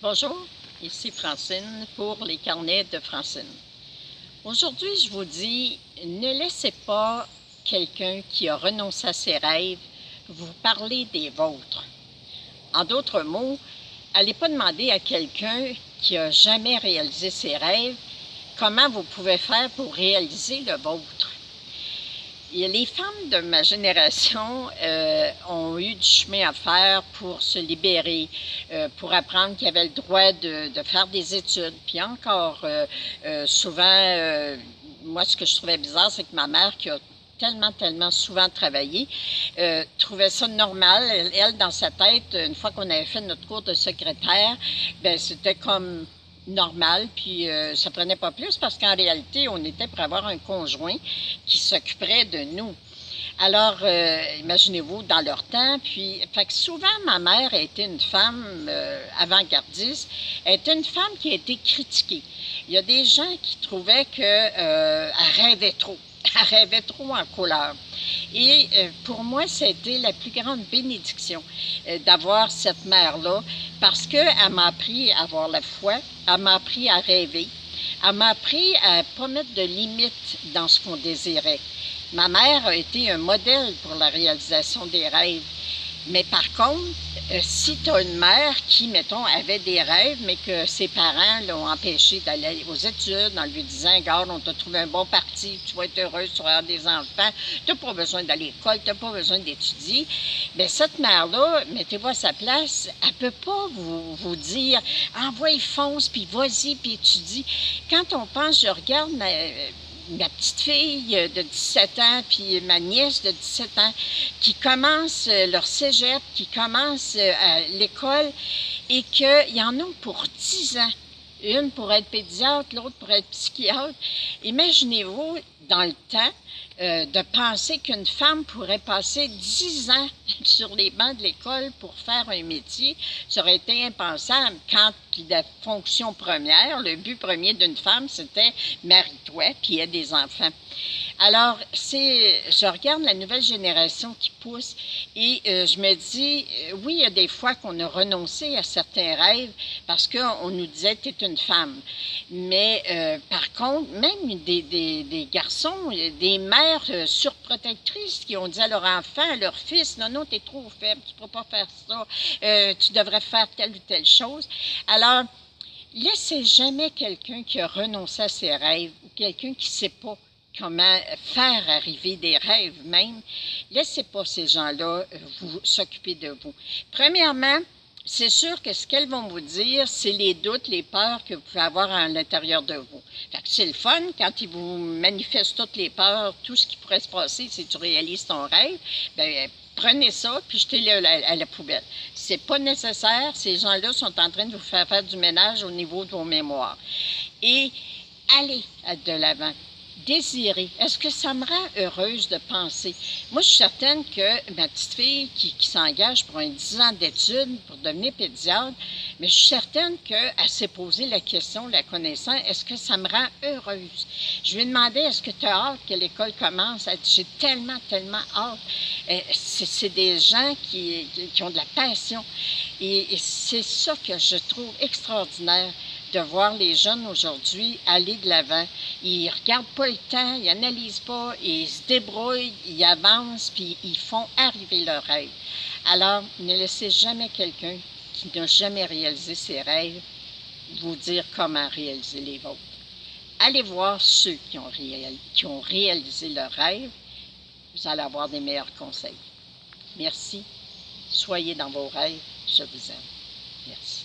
Bonjour, ici Francine pour les carnets de Francine. Aujourd'hui, je vous dis, ne laissez pas quelqu'un qui a renoncé à ses rêves vous parler des vôtres. En d'autres mots, allez pas demander à quelqu'un qui n'a jamais réalisé ses rêves comment vous pouvez faire pour réaliser le vôtre. Et les femmes de ma génération ont eu du chemin à faire pour se libérer, pour apprendre qu'ils avaient le droit de faire des études. Puis encore, souvent, moi, ce que je trouvais bizarre, c'est que ma mère, qui a tellement souvent travaillé, trouvait ça normal. Elle, dans sa tête, une fois qu'on avait fait notre cours de secrétaire, ben c'était comme normal, puis ça prenait pas plus parce qu'en réalité, on était pour avoir un conjoint qui s'occuperait de nous. Alors, imaginez-vous, dans leur temps, puis, fait que souvent, ma mère a été une femme avant-gardiste, elle était une femme qui a été critiquée. Il y a des gens qui trouvaient qu'elle rêvait trop. Elle rêvait trop en couleur. Et pour moi, c'était la plus grande bénédiction d'avoir cette mère-là, parce qu'elle m'a appris à avoir la foi, elle m'a appris à rêver, elle m'a appris à ne pas mettre de limites dans ce qu'on désirait. Ma mère a été un modèle pour la réalisation des rêves. Mais par contre, si tu as une mère qui, mettons, avait des rêves, mais que ses parents l'ont empêché d'aller aux études en lui disant, regarde, on t'a trouvé un bon parti, tu vas être heureuse, tu vas avoir des enfants, tu n'as pas besoin d'aller à l'école, tu n'as pas besoin d'étudier. Bien, cette mère-là, mettez-vous à sa place, elle ne peut pas vous dire, envoie, fonce, puis vas-y, puis étudie. Quand on pense, je regarde ma petite fille de 17 ans, puis ma nièce de 17 ans, qui commencent leur cégep, qui commencent à l'école, et qu'il y en a pour 10 ans. Une pour être pédiatre, l'autre pour être psychiatre. Imaginez-vous, dans le temps, de penser qu'une femme pourrait passer 10 ans sur les bancs de l'école pour faire un métier, ça aurait été impensable quand la fonction première, le but premier d'une femme, c'était marie-toi puis aie des enfants. Alors, je regarde la nouvelle génération qui pousse et je me dis, oui, il y a des fois qu'on a renoncé à certains rêves parce qu'on nous disait, tu es une femme. Mais par contre, même des garçons, des mères surprotectrices qui ont dit à leur enfant, à leur fils, non, tu es trop faible, tu ne peux pas faire ça, tu devrais faire telle ou telle chose. Alors, laissez jamais quelqu'un qui a renoncé à ses rêves ou quelqu'un qui ne sait pas comment faire arriver des rêves même, laissez pas ces gens-là vous s'occuper de vous. Premièrement, c'est sûr que ce qu'elles vont vous dire, c'est les doutes, les peurs que vous pouvez avoir à l'intérieur de vous. Fait que c'est le fun quand ils vous manifestent toutes les peurs, tout ce qui pourrait se passer si tu réalises ton rêve, bien, prenez ça puis jetez-le à la poubelle. C'est pas nécessaire, ces gens-là sont en train de vous faire du ménage au niveau de vos mémoires. Et allez de l'avant. Désirer. Est-ce que ça me rend heureuse de penser? Moi, je suis certaine que ma petite fille qui s'engage pour un 10 ans d'études pour devenir pédiatre, mais je suis certaine qu'elle s'est posé la question, la connaissant, est-ce que ça me rend heureuse? Je lui ai demandé, est-ce que tu as hâte que l'école commence? Elle dit, j'ai tellement hâte. C'est des gens qui ont de la passion. Et c'est ça que je trouve extraordinaire de voir les jeunes aujourd'hui aller de l'avant. Ils ne regardent pas le temps, ils n'analysent pas, ils se débrouillent, ils avancent, puis ils font arriver leurs rêves. Alors, ne laissez jamais quelqu'un qui n'a jamais réalisé ses rêves vous dire comment réaliser les vôtres. Allez voir ceux qui ont réalisé leurs rêves, vous allez avoir des meilleurs conseils. Merci. Soyez dans vos rêves. Je vous aime. Merci.